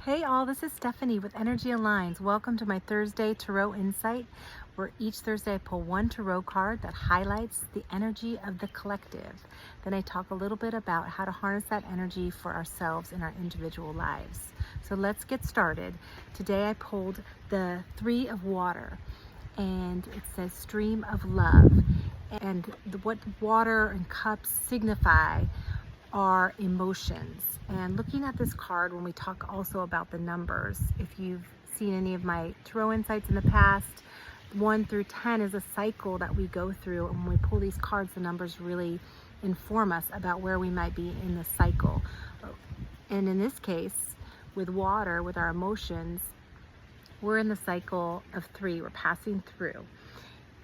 Hey all, this is Stephanie with Energy Aligns. Welcome to my Thursday Tarot Insight, where each Thursday I pull one tarot card that highlights the energy of the collective. Then I talk a little bit about how to harness that energy for ourselves in our individual lives. So let's get started. Today I pulled the Three of Water, and it says Stream of Love. And what water and cups signify are emotions. And looking at this card, when we talk also about the numbers, if you've seen any of my tarot insights in the past, 1 through 10 is a cycle that we go through, and when we pull these cards, the numbers really inform us about where we might be in the cycle. And in this case, with water, with our emotions, we're in the cycle of 3. We're passing through.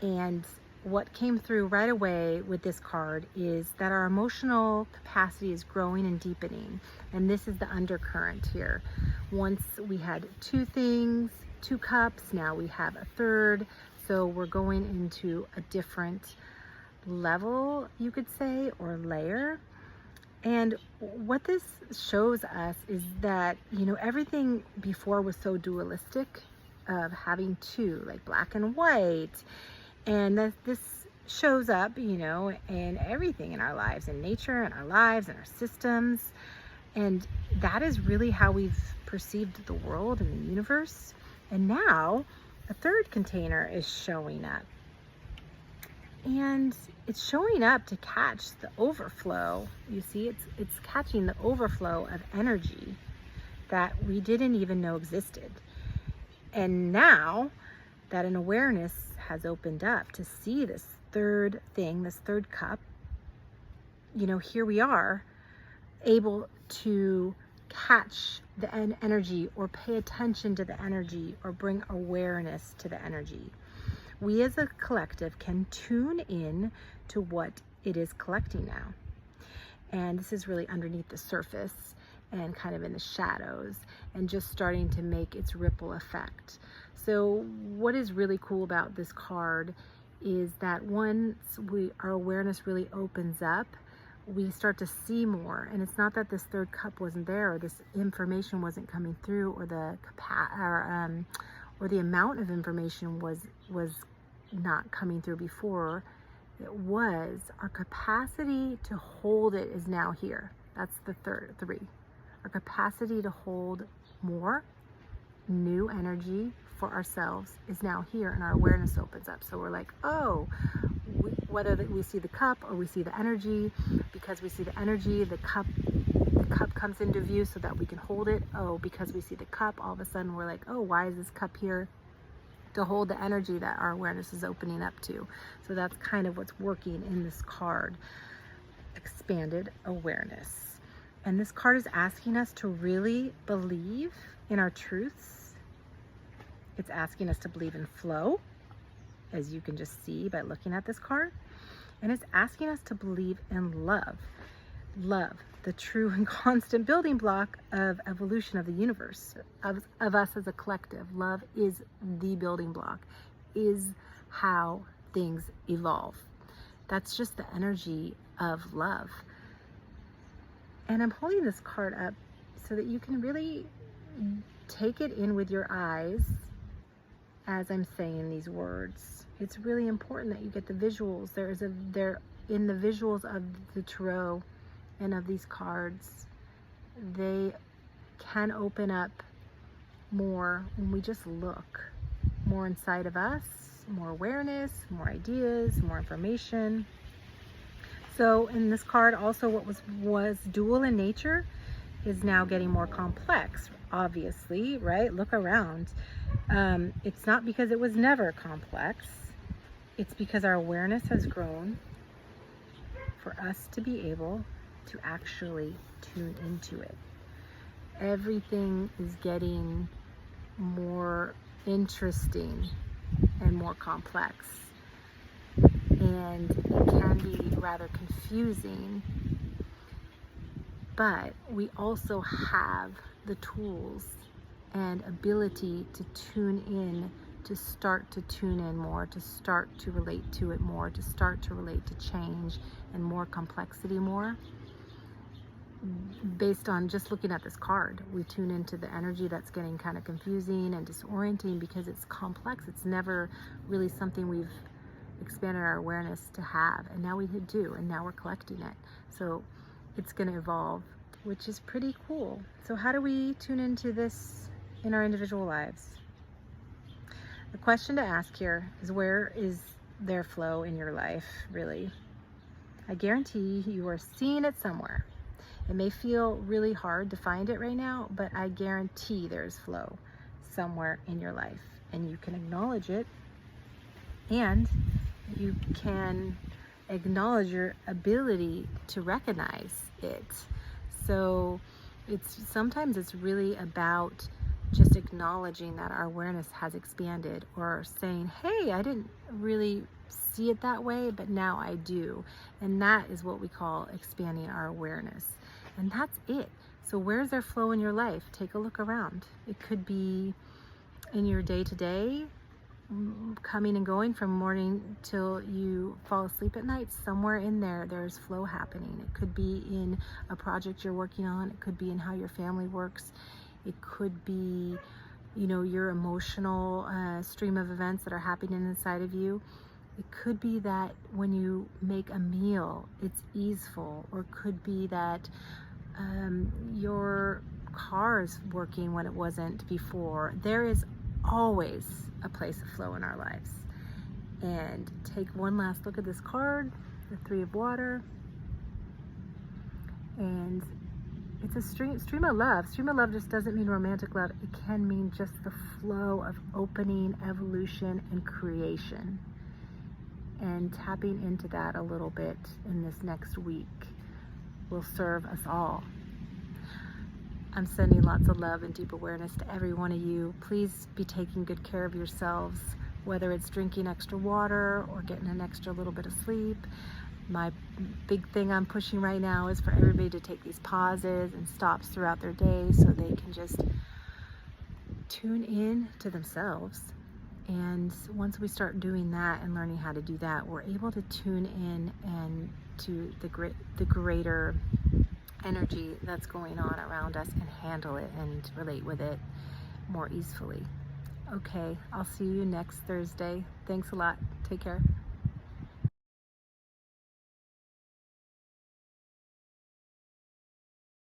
And what came through right away with this card is that our emotional capacity is growing and deepening. And this is the undercurrent here. Once we had 2 things, 2 cups, now we have a 3rd. So we're going into a different level, you could say, or layer. And what this shows us is that, everything before was so dualistic, of having 2, like black and white. And this shows up, in everything in our lives, in nature, in our lives, in our systems. And that is really how we've perceived the world and the universe. And now a 3rd container is showing up. And it's showing up to catch the overflow. You see, it's catching the overflow of energy that we didn't even know existed. And now that an awareness has opened up to see this 3rd thing, this 3rd cup, here we are able to catch the energy, or pay attention to the energy, or bring awareness to the energy. We as a collective can tune in to what it is collecting now. And this is really underneath the surface and kind of in the shadows, and just starting to make its ripple effect. So what is really cool about this card is that once our awareness really opens up, we start to see more. And it's not that this 3rd cup wasn't there, or this information wasn't coming through, or the amount of information was not coming through before. It was our capacity to hold it is now here. That's the 3. Our capacity to hold more new energy for ourselves is now here, and our awareness opens up. So we're like, whether we see the cup or we see the energy, because we see the energy, the cup comes into view so that we can hold it. Because we see the cup, all of a sudden we're like, why is this cup here? To hold the energy that our awareness is opening up to. So that's kind of what's working in this card, expanded awareness. And this card is asking us to really believe in our truths. It's asking us to believe in flow, as you can just see by looking at this card. And it's asking us to believe in love. Love, the true and constant building block of evolution of the universe, of us as a collective. Love is the building block, is how things evolve. That's just the energy of love. And I'm holding this card up so that you can really take it in with your eyes as I'm saying these words. It's really important that you get the visuals. They're in the visuals of the tarot and of these cards. They can open up more when we just look more inside of us, more awareness, more ideas, more information. So in this card also, what was dual in nature is now getting more complex, obviously, right? Look around. It's not because it was never complex. It's because our awareness has grown for us to be able to actually tune into it. Everything is getting more interesting and more complex. And it can be rather confusing, but we also have the tools and ability to tune in, to start to tune in more, to start to relate to it more, to start to relate to change and more complexity more. based on just looking at this card. We tune into the energy that's getting kind of confusing and disorienting because it's complex. It's never really something we've expanded our awareness to have, and now we do, and now we're collecting it. So it's going to evolve, which is pretty cool. So how do we tune into this in our individual lives? The question to ask here is, where is their flow in your life, really? I guarantee you are seeing it somewhere. It may feel really hard to find it right now, but I guarantee there's flow somewhere in your life, and you can acknowledge it, and you can acknowledge your ability to recognize it. So sometimes it's really about just acknowledging that our awareness has expanded, or saying, hey, I didn't really see it that way, but now I do. And that is what we call expanding our awareness. And that's it. So where's there flow in your life? Take a look around. It could be in your day-to-day, coming and going from morning till you fall asleep at night. Somewhere in there, there's flow happening. It could be in a project you're working on. It could be in how your family works. It could be, your emotional stream of events that are happening inside of you. It could be that when you make a meal, it's easeful, or it could be that your car is working when it wasn't before. There is always a place of flow in our lives. And take one last look at this card, the Three of Water. And it's a stream of love. Stream of love just doesn't mean romantic love. It can mean just the flow of opening, evolution, and creation. And tapping into that a little bit in this next week will serve us all. I'm sending lots of love and deep awareness to every one of you. Please be taking good care of yourselves, whether it's drinking extra water or getting an extra little bit of sleep. My big thing I'm pushing right now is for everybody to take these pauses and stops throughout their day so they can just tune in to themselves. And once we start doing that and learning how to do that, we're able to tune in and to the greater energy that's going on around us and handle it and relate with it more easily. Okay, I'll see you next Thursday. Thanks a lot. Take care.